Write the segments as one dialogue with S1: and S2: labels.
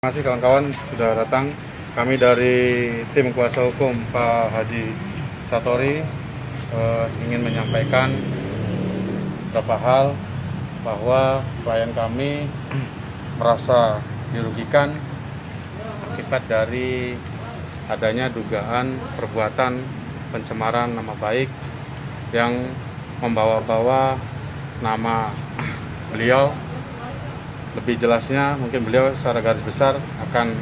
S1: Terima kasih kawan-kawan sudah datang. Kami dari tim kuasa hukum Pak Haji Satori ingin menyampaikan beberapa hal bahwa klien kami merasa dirugikan akibat dari adanya dugaan perbuatan pencemaran nama baik yang membawa-bawa nama beliau. Lebih jelasnya mungkin beliau secara garis besar akan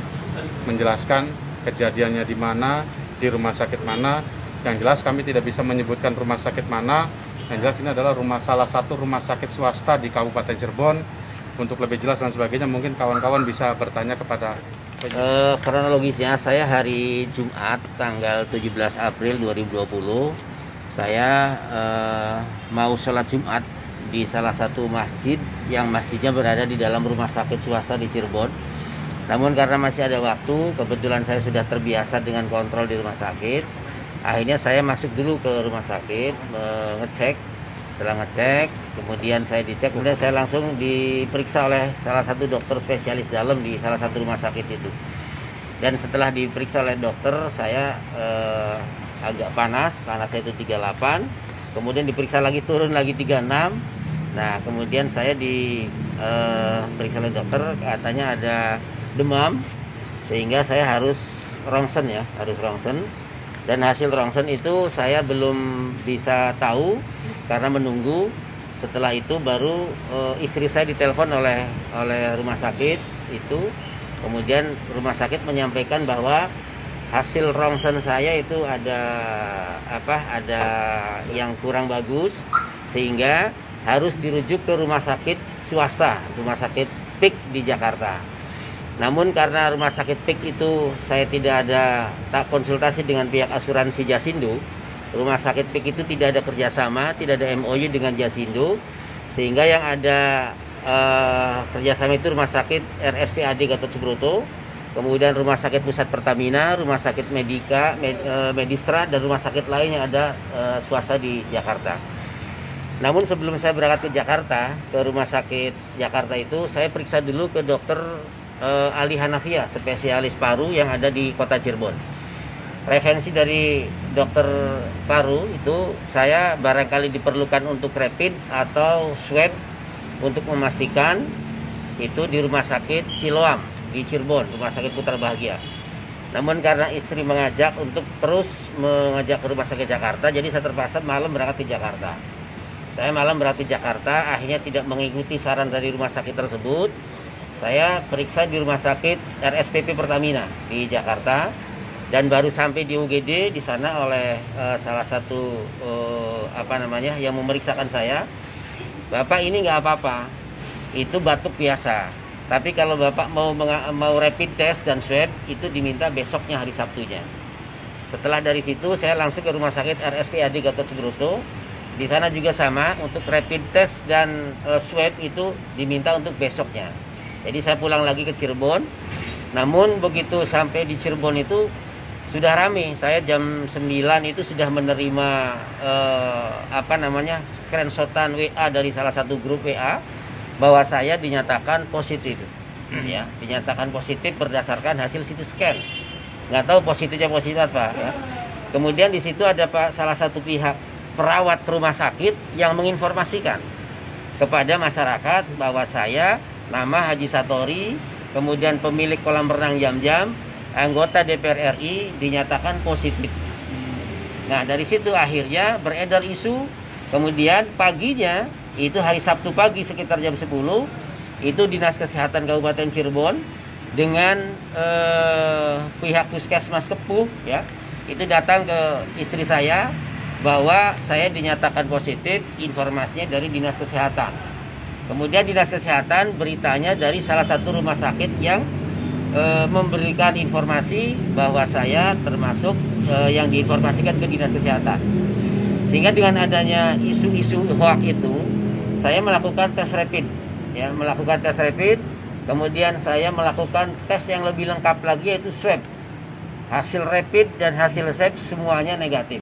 S1: menjelaskan kejadiannya di mana, di rumah sakit mana. Yang jelas kami tidak bisa menyebutkan rumah sakit mana. Yang jelas ini adalah salah satu rumah sakit swasta di Kabupaten Cirebon. Untuk lebih jelas dan sebagainya mungkin kawan-kawan bisa bertanya kepada
S2: kronologisnya, saya hari Jumat tanggal 17 April 2020 saya mau sholat Jumat di salah satu masjid yang masjidnya berada di dalam rumah sakit swasta di Cirebon. Namun karena masih ada waktu, kebetulan saya sudah terbiasa dengan kontrol di rumah sakit. Akhirnya saya masuk dulu ke rumah sakit, ngecek. Setelah ngecek, kemudian saya dicek, kemudian saya langsung diperiksa oleh salah satu dokter spesialis dalam di salah satu rumah sakit itu. Dan setelah diperiksa oleh dokter, saya agak panasnya itu 38. Kemudian diperiksa lagi, turun lagi 36. Nah, kemudian saya diperiksa oleh dokter, katanya ada demam, sehingga saya harus rongsen ya, Dan hasil rongsen itu saya belum bisa tahu karena menunggu. Setelah itu baru istri saya ditelepon oleh rumah sakit itu. Kemudian rumah sakit menyampaikan bahwa hasil rongsen saya itu ada yang kurang bagus, sehingga harus dirujuk ke rumah sakit swasta, rumah sakit PIK di Jakarta. Namun karena rumah sakit PIK itu saya tidak ada konsultasi dengan pihak asuransi Jasindo, rumah sakit PIK itu tidak ada kerjasama, tidak ada MOU dengan Jasindo, sehingga yang ada kerjasama itu rumah sakit RSPAD Gatot Subroto, kemudian rumah sakit pusat Pertamina, rumah sakit Medistra, dan rumah sakit lain yang ada swasta di Jakarta. Namun sebelum saya berangkat ke Jakarta, ke rumah sakit Jakarta itu, saya periksa dulu ke dokter Ali Hanafia, spesialis paru yang ada di kota Cirebon. Referensi dari dokter paru itu, saya barangkali diperlukan untuk rapid atau swab untuk memastikan itu di rumah sakit Siloam di Cirebon, rumah sakit Putra Bahagia. Namun karena istri mengajak untuk terus mengajak ke rumah sakit Jakarta, jadi saya terpaksa malam berangkat ke Jakarta. Saya malam berangkat ke Jakarta, akhirnya tidak mengikuti saran dari rumah sakit tersebut. Saya periksa di rumah sakit RSPP Pertamina di Jakarta, dan baru sampai di UGD di sana oleh salah satu yang memeriksakan saya. Bapak ini nggak apa-apa, itu batuk biasa. Tapi kalau Bapak mau rapid test dan swab itu diminta besoknya, hari Sabtunya. Setelah dari situ saya langsung ke rumah sakit RSPAD Gatot Subroto. Di sana juga sama, untuk rapid test dan swab itu diminta untuk besoknya. Jadi saya pulang lagi ke Cirebon. Namun begitu sampai di Cirebon itu sudah ramai. Saya jam 9 itu sudah menerima screenshotan WA dari salah satu grup WA bahwa saya dinyatakan positif. Ya, dinyatakan positif berdasarkan hasil CT scan. Nggak tahu positifnya positif apa ya. Kemudian di situ ada salah satu pihak perawat rumah sakit yang menginformasikan kepada masyarakat bahwa saya, nama Haji Satori, kemudian pemilik kolam renang Jam-Jam, anggota DPR RI, dinyatakan positif. Nah, dari situ akhirnya beredar isu. Kemudian paginya, itu hari Sabtu pagi sekitar jam 10, itu Dinas Kesehatan Kabupaten Cirebon dengan pihak Puskesmas Kepuh ya, itu datang ke istri saya bahwa saya dinyatakan positif, informasinya dari Dinas Kesehatan. Kemudian Dinas Kesehatan beritanya dari salah satu rumah sakit yang memberikan informasi bahwa saya termasuk yang diinformasikan ke Dinas Kesehatan. Sehingga dengan adanya isu-isu hoax itu, saya melakukan tes rapid. Ya, melakukan tes rapid, kemudian saya melakukan tes yang lebih lengkap lagi, yaitu swab. Hasil rapid dan hasil swab semuanya negatif.